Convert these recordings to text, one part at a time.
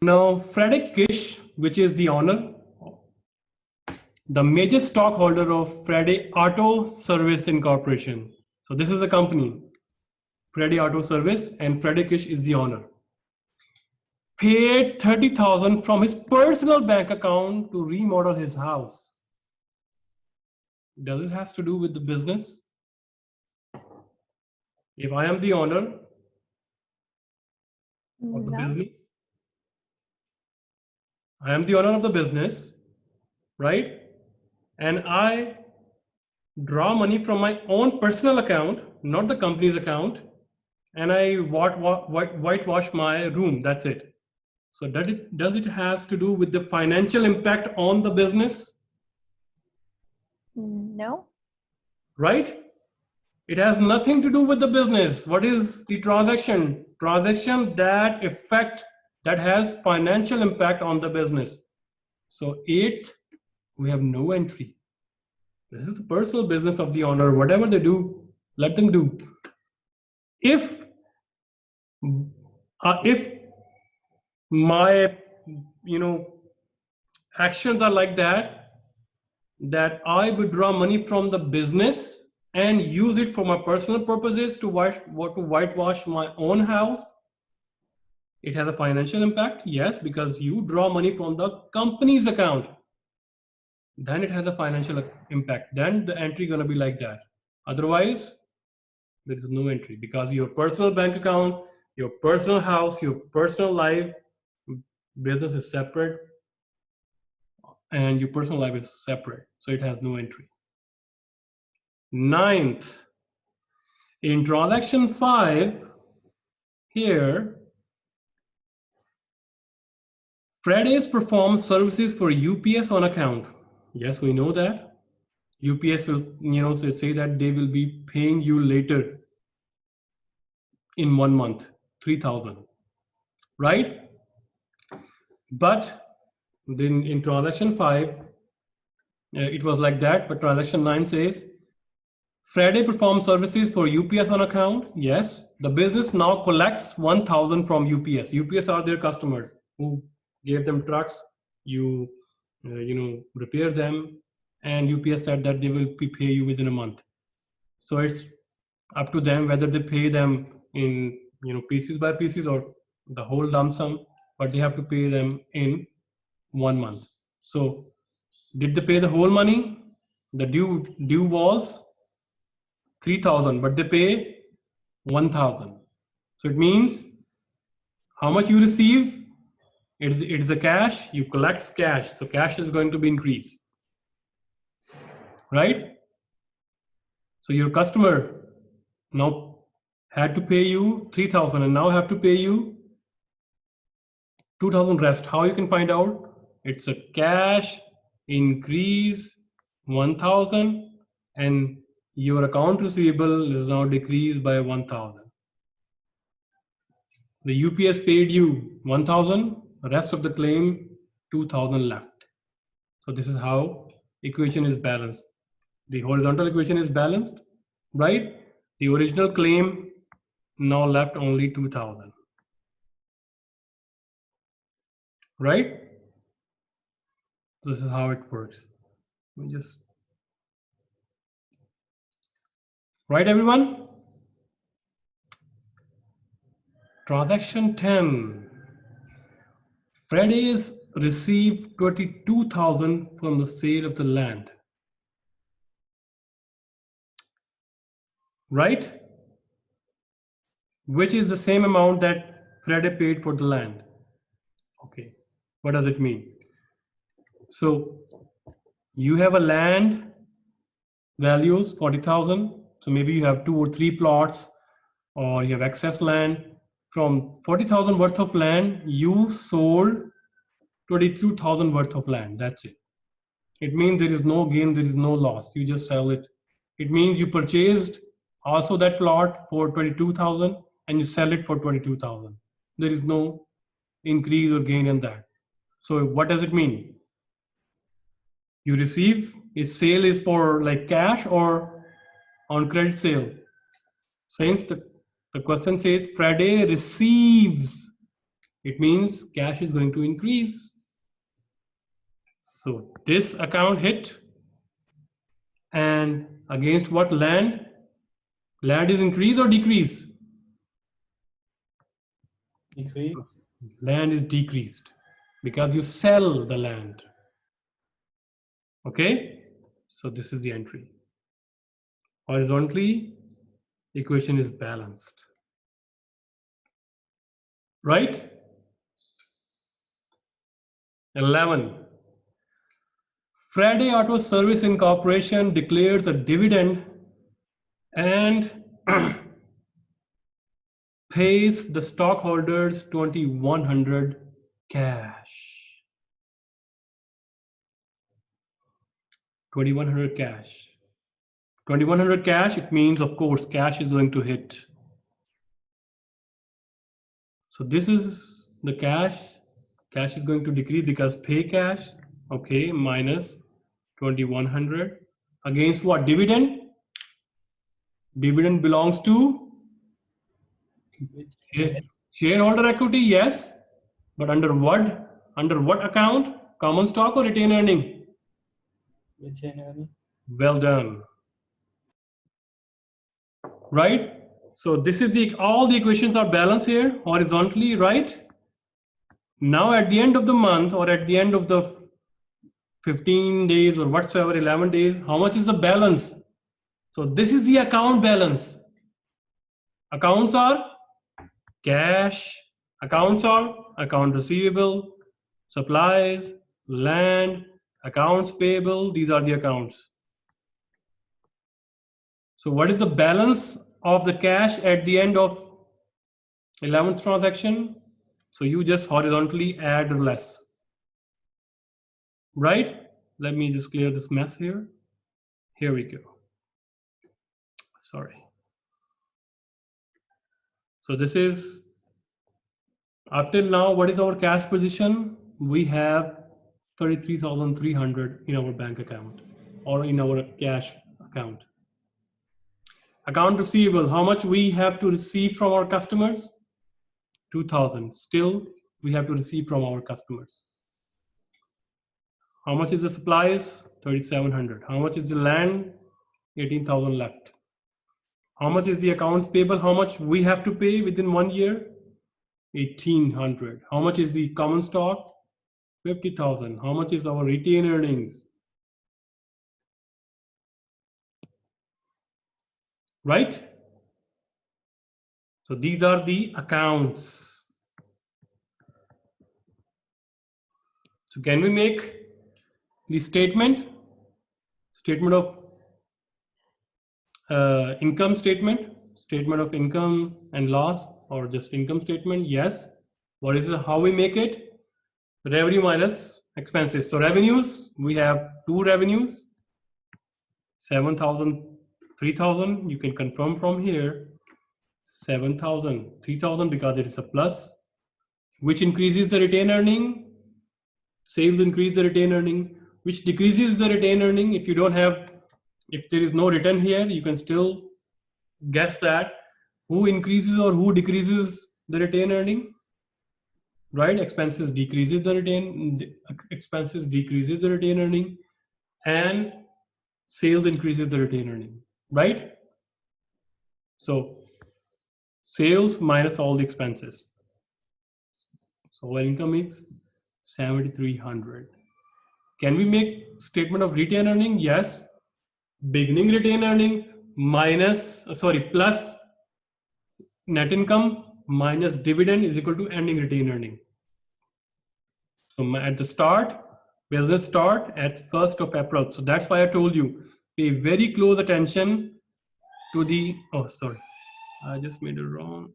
Now, Frederick Kish, which is the owner, the major stockholder of Freddie Auto Service Incorporation. So this is a company, Freddie Auto Service, and Frederick Kish is the owner. Paid 30,000 from his personal bank account to remodel his house. Does it has to do with the business? If I am the owner of the business, I am the owner of the business, right? And I draw money from my own personal account, not the company's account, and I whitewash my room. That's it. So does it has to do with the financial impact on the business? No. Right? It has nothing to do with the business. What is the transaction? Transaction that has financial impact on the business. So 8, we have no entry. This is the personal business of the owner. Whatever they do, let them do. If my actions are like that I withdraw money from the business and use it for my personal purposes to whitewash my own house, it has a financial impact. Yes, because you draw money from the company's account, then it has a financial impact. Then the entry gonna be like that. Otherwise, there is no entry, because your personal bank account, your personal house, your personal life, business is separate, and your personal life is separate, so it has no entry. 9th, in transaction 5, here, Friday's performed services for UPS on account. Yes, we know that. UPS will, say that they will be paying you later in 1 month, 3,000, right? But then in transaction 5, it was like that, but transaction 9 says, Friday performs services for UPS on account. Yes, the business now collects 1,000 from UPS. UPS are their customers who gave them trucks. You repair them, and UPS said that they will pay you within a month. So it's up to them whether they pay them in pieces by pieces or the whole lump sum, but they have to pay them in 1 month. So did they pay the whole money? The due was 3,000, but they pay 1,000. So it means how much you receive, it's the cash, you collect cash, so cash is going to be increased, right? So your customer now had to pay you 3,000 and now have to pay you 2,000 rest. How you can find out? It's a cash increase 1,000 and your account receivable is now decreased by 1,000. The UPS paid you 1,000, the rest of the claim 2,000 left. So this is how equation is balanced. The horizontal equation is balanced, right? The original claim now left only 2,000, right? This is how it works. Let me just, right, everyone? Transaction 10. Friday's received 22,000 from the sale of the land. Right? Which is the same amount that Friday paid for the land. Okay, what does it mean? So you have a land values 40,000. So maybe you have 2 or 3 plots, or you have excess land. From 40,000 worth of land, you sold 22,000 worth of land. That's it. It means there is no gain, there is no loss. You just sell it. It means you purchased also that plot for 22,000 and you sell it for 22,000. There is no increase or gain in that. So what does it mean? You receive, a sale is for like cash or on credit sale. Since the question says Friday receives It means cash is going to increase. So this account hit, and against what land? Land is increase or decrease? Decrease. Land is decreased because you sell the land. Okay, so this is the entry. Horizontally, equation is balanced. Right? 11. Friday Auto Service Incorporation declares a dividend and pays the stockholders 2100 cash. 2100 cash. 2100 cash, it means, of course, cash is going to hit. So this is the cash. Cash is going to decrease because pay cash, okay, minus 2100 against what? Dividend. Dividend belongs to shareholder equity, yes, but under what? Under what account? Common stock or retained earning? Retained earning. Well done. Right? So this is the, all the equations are balanced here horizontally, right? Now at the end of the month or at the end of the 15 days or whatsoever, 11 days, how much is the balance? So this is the account balance. Accounts are cash, accounts are account receivable, supplies, land, accounts payable, these are the accounts. So what is the balance of the cash at the end of 11th transaction? So you just horizontally add less. Right? Let me just clear this mess here. Here we go. Sorry. So this is, up till now, what is our cash position? We have 33,300 in our bank account or in our cash account. Account receivable, how much we have to receive from our customers? 2,000. Still, we have to receive from our customers. How much is the supplies? 3,700. How much is the land? 18,000 left. How much is the accounts payable? How much we have to pay within 1 year? 1,800. How much is the common stock? 50,000. How much is our retained earnings? Right? So these are the accounts. So can we make the statement of income statement of income and loss, or just income statement? Yes. What is how we make it? Revenue minus expenses. So revenues, we have two revenues, 7,000, 3,000. You can confirm from here, 7,000, 3,000 because it is a plus, which increases the retained earning. Sales increase the retained earning, which decreases the retained earning. If you don't have, if there is no return here, you can still guess that who increases or who decreases the retained earning, right? Expenses decreases the retained earning, and sales increases the retained earning, right? So sales minus all the expenses. So our income is 7,300. Can we make statement of retained earning? Yes. Beginning retained earning minus, plus net income minus dividend is equal to ending retained earning. So at the start, business start at 1st of April. So that's why I told you, pay very close attention to the, oh, sorry, I just made it wrong.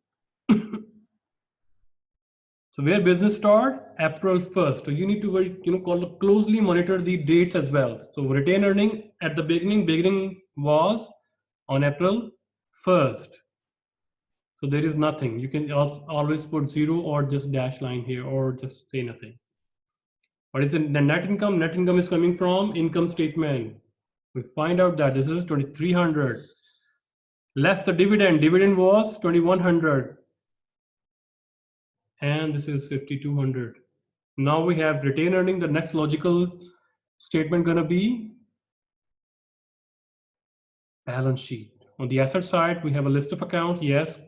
So where business start? April 1st. So you need to very, closely monitor the dates as well. So retained earning at the beginning was on April 1st. So there is nothing. You can always put 0 or just dash line here or just say nothing. What is the net income? Net income is coming from income statement. We find out that this is 2,300. Less the dividend. Dividend was 2,100. and this is 5200. Now we have retained earning. The next logical statement gonna be balance sheet. On the asset side, we have a list of accounts. Yes.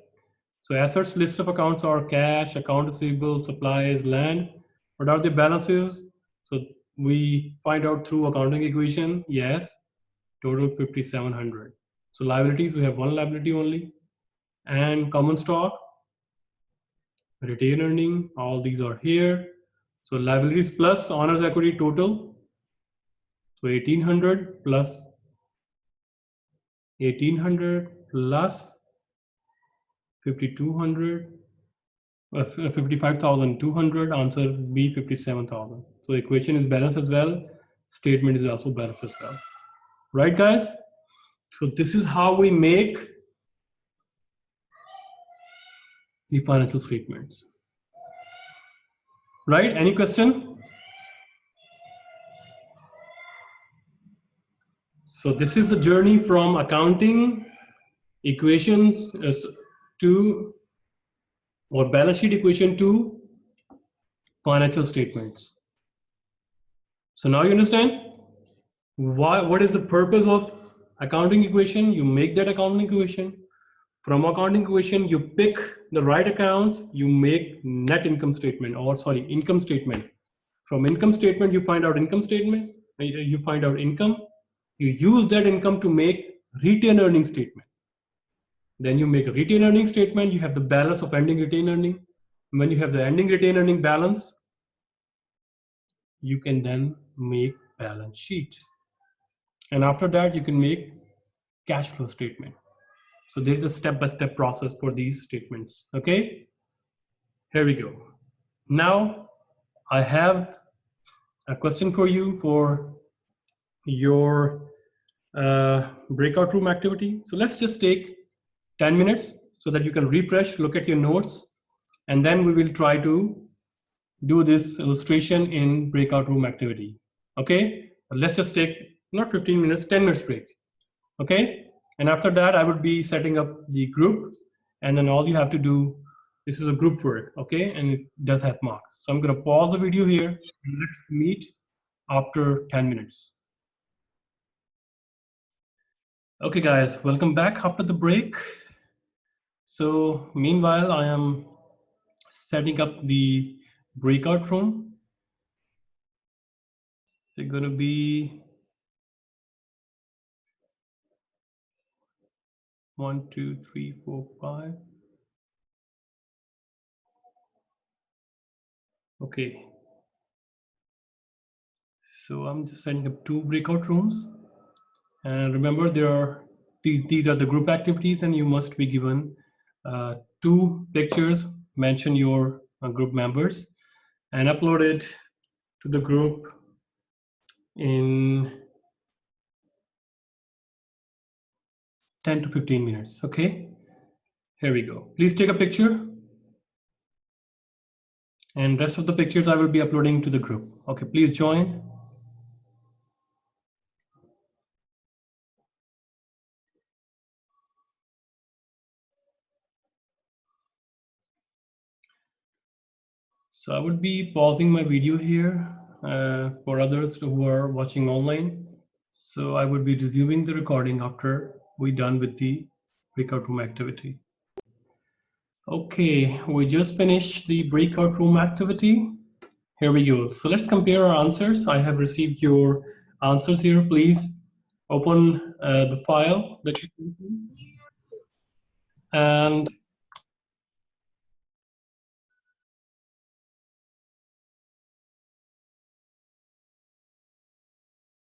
So assets list of accounts are cash, account receivable, supplies, land. What are the balances? So we find out through accounting equation. Yes. Total 5700. So liabilities, we have one liability only. And common stock, retained earning, all these are here. So liabilities plus owner's equity total. So 1800 plus 1800 plus 5200, 55,200, answer B 57,000. So equation is balanced as well. Statement is also balanced as well. Right, guys? So this is how we make the financial statements. Right? Any question? So this is the journey from accounting equations to, or balance sheet equation to financial statements. So now you understand what is the purpose of accounting equation. You make that accounting equation. From accounting equation, you pick the right accounts, you make net income statement, or sorry, income statement. From income statement, you find out income statement, you find out income. You use that income to make retained earning statement. Then you make a retained earning statement, you have the balance of ending retained earning. When you have the ending retained earning balance, you can then make balance sheet. And after that, you can make cash flow statement. So there's a step-by-step process for these statements. Okay, here we go. Now I have a question for you for your breakout room activity. So let's just take 10 minutes so that you can refresh, look at your notes, and then we will try to do this illustration in breakout room activity. Okay, but let's just take not 15 minutes, 10 minutes break. Okay, and after that I would be setting up the group, and then all you have to do, this is a group work, okay, and it does have marks. So I'm going to pause the video here and let's meet after 10 minutes. Okay guys, welcome back after the break. So meanwhile I am setting up the breakout room. They're going to be 1, 2, 3, 4, 5. Okay. So I'm just setting up 2 breakout rooms. And remember, there are these are the group activities, and you must be given 2 pictures, mention your group members, and upload it to the group in 10 to 15 minutes. Okay, here we go. Please take a picture, and rest of the pictures I will be uploading to the group. Okay, please join. So I would be pausing my video here for others who are watching online. So I would be resuming the recording after we're done with the breakout room activity. Okay, we just finished the breakout room activity. Here we go. So let's compare our answers. I have received your answers here. Please open the file that you and